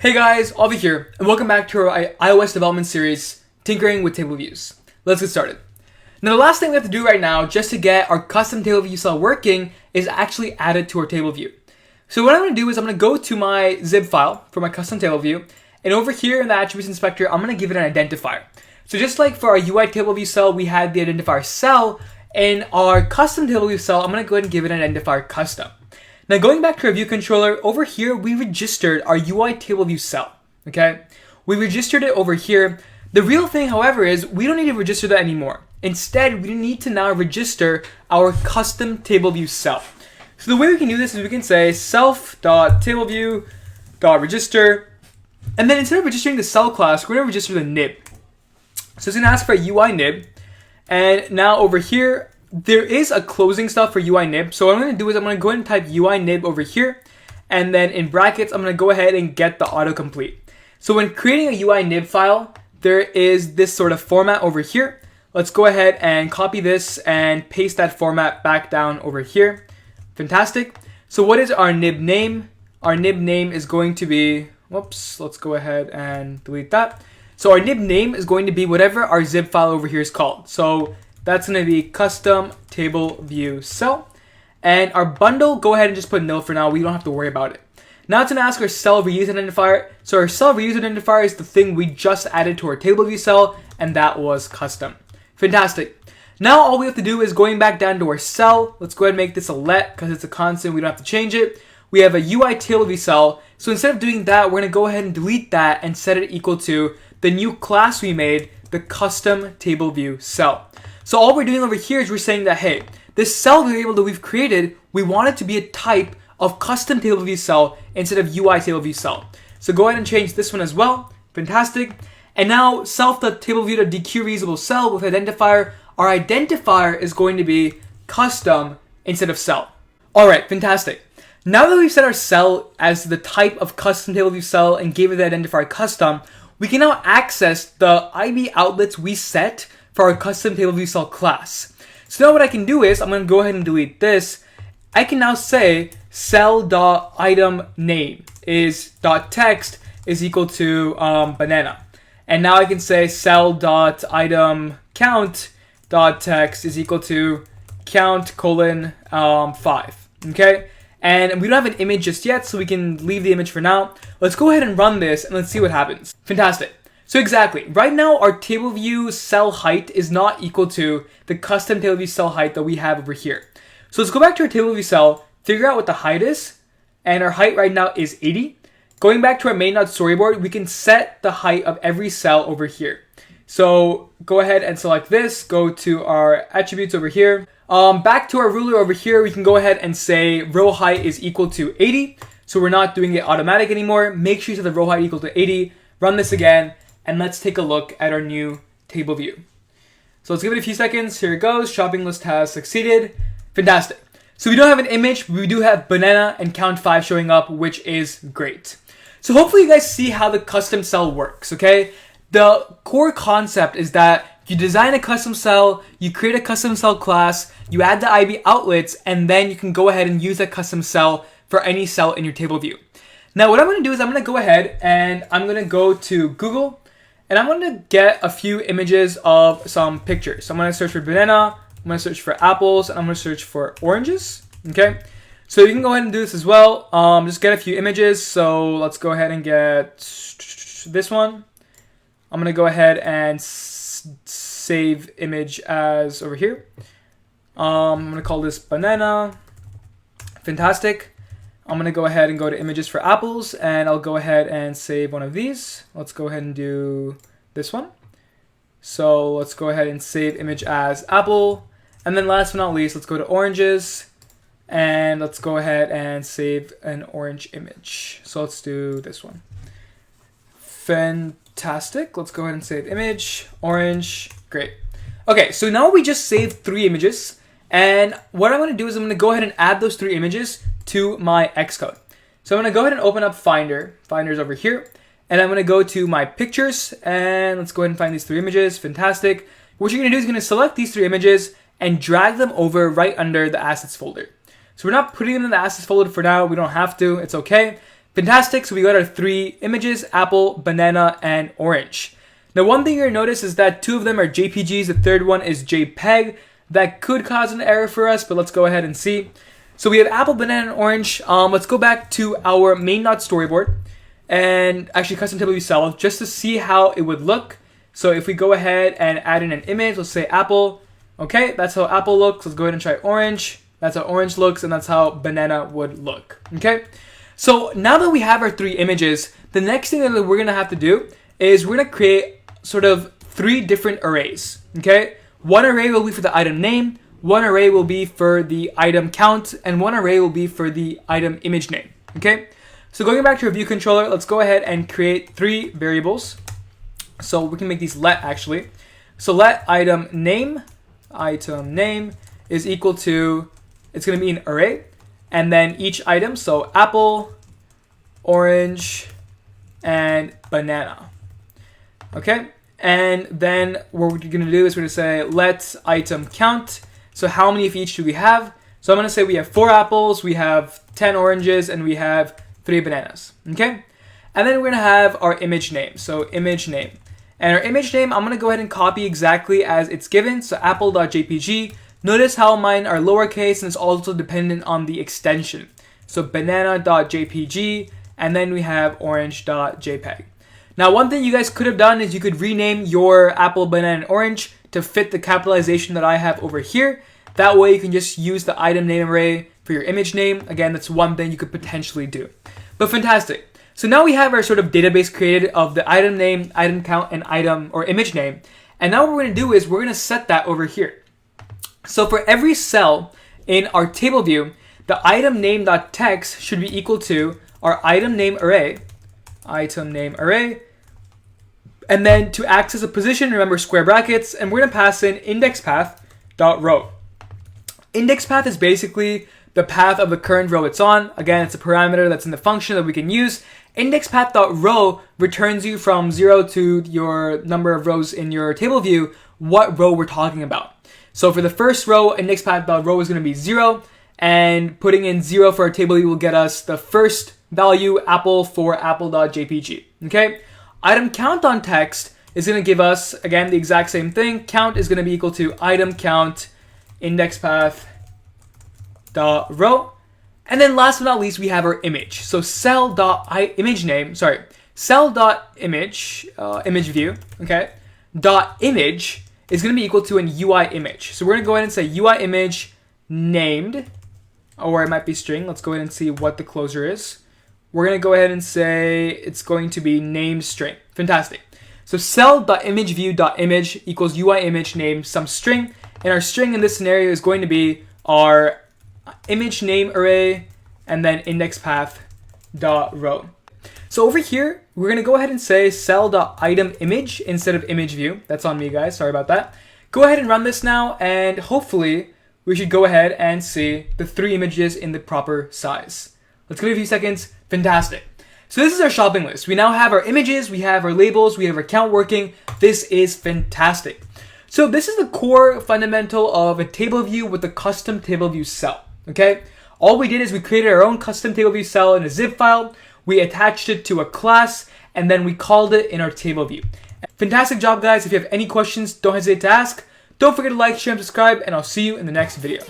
Hey guys, Avi here, and welcome back to our iOS development series, Tinkering with Table Views. Let's get started. Now the last thing we have to do right now, just to get our custom table view cell working, is actually add it to our table view. So what I'm going to do is I'm going to go to my zip file for my custom table view, and over here in the attributes inspector, I'm going to give it an identifier. So just like for our UI table view cell, we had the identifier cell, in our custom table view cell, I'm going to go ahead and give it an identifier custom. Now going back to our view controller, over here we registered our UI table view cell, okay? We registered it over here. The real thing, however, is we don't need to register that anymore. Instead, we need to now register our custom table view cell. So the way we can do this is we can say self.tableview.register, and then instead of registering the cell class, we're going to register the nib. So it's going to ask for a UI nib, and now over here, there is a closing stuff for UI nib. So what I'm going to do is I'm going to go ahead and type UI nib over here. And then in brackets, I'm going to go ahead and get the autocomplete. So when creating a UI nib file, there is this sort of format over here. Let's go ahead and copy this and paste that format back down over here. Fantastic. So what is our nib name? Our nib name is going to be, whoops, let's go ahead and delete that. So our nib name is going to be whatever our zip file over here is called. So that's going to be custom table view cell. And our bundle, go ahead and just put nil for now. We don't have to worry about it. Now it's going to ask our cell reuse identifier. So our cell reuse identifier is the thing we just added to our table view cell, and that was custom. Fantastic. Now all we have to do is going back down to our cell. Let's go ahead and make this a let because it's a constant. We don't have to change it. We have a UI table view cell. So instead of doing that, we're going to go ahead and delete that and set it equal to the new class we made, the custom table view cell. So all we're doing over here is we're saying that, hey, this cell variable that we've created, we want it to be a type of custom table view cell instead of UI table view cell. So go ahead and change this one as well. Fantastic. And now self.tableview.dequeue reusable cell with identifier. Our identifier is going to be custom instead of cell. All right, fantastic. Now that we've set our cell as the type of custom table view cell and gave it the identifier custom, we can now access the IB outlets we set for our custom table view cell class. So now what I can do is I'm going to go ahead and delete this. I can now say cell.itemName is .text is equal to banana. And now I can say cell.itemCount.text is equal to count:5. Okay? And we don't have an image just yet, so we can leave the image for now. Let's go ahead and run this and let's see what happens. Fantastic. So exactly, right now our table view cell height is not equal to the custom table view cell height that we have over here. So let's go back to our table view cell, figure out what the height is, and our height right now is 80. Going back to our main.storyboard, we can set the height of every cell over here. So go ahead and select this, go to our attributes over here. Back to our ruler over here, we can go ahead and say row height is equal to 80. So we're not doing it automatic anymore. Make sure you set the row height equal to 80. Run this again. And let's take a look at our new table view. So let's give it a few seconds. Here it goes. Shopping list has succeeded. Fantastic. So we don't have an image, but we do have banana and count:5 showing up, which is great. So hopefully you guys see how the custom cell works, okay? The core concept is that you design a custom cell, you create a custom cell class, you add the IB outlets, and then you can go ahead and use that custom cell for any cell in your table view. Now what I'm going to do is I'm going to go ahead and I'm going to go to Google. And I'm going to get a few images of some pictures. So I'm going to search for banana, I'm going to search for apples, and I'm going to search for oranges. Okay, so you can go ahead and do this as well. Just get a few images. So let's go ahead and get this one. I'm going to go ahead and save image as over here. I'm going to call this banana. Fantastic. I'm going to go ahead and go to images for apples, and I'll go ahead and save one of these. Let's go ahead and do this one. So let's go ahead and save image as apple. And then last but not least, let's go to oranges, and let's go ahead and save an orange image. So let's do this one. Fantastic. Let's go ahead and save image, orange. Great. Okay, so now we just saved 3 images. And what I'm going to do is I'm going to go ahead and add those 3 images to my Xcode. So I'm going to go ahead and open up Finder. Finder's over here. And I'm going to go to my pictures. And let's go ahead and find these 3 images. Fantastic. What you're going to do is you're going to select these 3 images and drag them over right under the assets folder. So we're not putting them in the assets folder for now. We don't have to. It's okay. Fantastic, so we got our 3 images, apple, banana, and orange. Now one thing you're going to notice is that 2 of them are JPGs, the third one is JPEG. That could cause an error for us, but let's go ahead and see. So we have apple, banana, and orange. Let's go back to our main.storyboard and actually custom table view cell just to see how it would look. So if we go ahead and add in an image, let's say apple. Okay, that's how apple looks. Let's go ahead and try orange. That's how orange looks, and that's how banana would look. Okay, so now that we have our 3 images, the next thing that we're gonna have to do is we're gonna create sort of 3 different arrays. Okay, one array will be for the item name, one array will be for the item count, and one array will be for the item image name. Okay, so going back to our view controller, let's go ahead and create 3 variables. So we can make these let actually. So let item name is equal to, it's going to be an array, and then each item, so apple, orange, and banana. Okay, and then what we're going to do is we're going to say let item count. So how many of each do we have? So I'm going to say we have 4 apples, we have 10 oranges, and we have 3 bananas. Okay, and then we're going to have our image name. So image name. And our image name, I'm going to go ahead and copy exactly as it's given. So apple.jpg. Notice how mine are lowercase and it's also dependent on the extension. So banana.jpg, and then we have orange.jpg. Now one thing you guys could have done is you could rename your apple, banana, and orange to fit the capitalization that I have over here. That way you can just use the item name array for your image name. Again, that's one thing you could potentially do. But fantastic. So now we have our sort of database created of the item name, item count, and item or image name. And now what we're going to do is we're going to set that over here. So for every cell in our table view, the item name.text should be equal to our item name array, and then to access a position, remember square brackets, and we're going to pass in indexPath.row. IndexPath is basically the path of the current row it's on. Again, it's a parameter that's in the function that we can use. IndexPath.row returns you from 0 to your number of rows in your table view, what row we're talking about. So for the first row, indexPath.row is going to be 0, and putting in 0 for our table view will get us the first value, apple, for apple.jpg. Okay, item count on text is going to give us, again, the exact same thing. Count is going to be equal to item count indexPath.row. And then last but not least, we have our image. So cell.image image view, okay, dot image is going to be equal to an UI image. So we're going to go ahead and say UI image named, or it might be string. Let's go ahead and see what the closure is. We're going to go ahead and say it's going to be named string. Fantastic. So cell.imageView.image equals UI image named some string. And our string in this scenario is going to be our image name array and then indexPath.row. So over here, we're going to go ahead and say cell.itemImage instead of ImageView. That's on me, guys. Sorry about that. Go ahead and run this now, and hopefully we should go ahead and see the 3 images in the proper size. Let's give it a few seconds. Fantastic. So this is our shopping list. We now have our images, we have our labels, we have our count working. This is fantastic. So this is the core fundamental of a table view with a custom table view cell. Okay? All we did is we created our own custom table view cell in a zip file. We attached it to a class, and then we called it in our table view. Fantastic job, guys. If you have any questions, don't hesitate to ask. Don't forget to like, share, and subscribe, and I'll see you in the next video.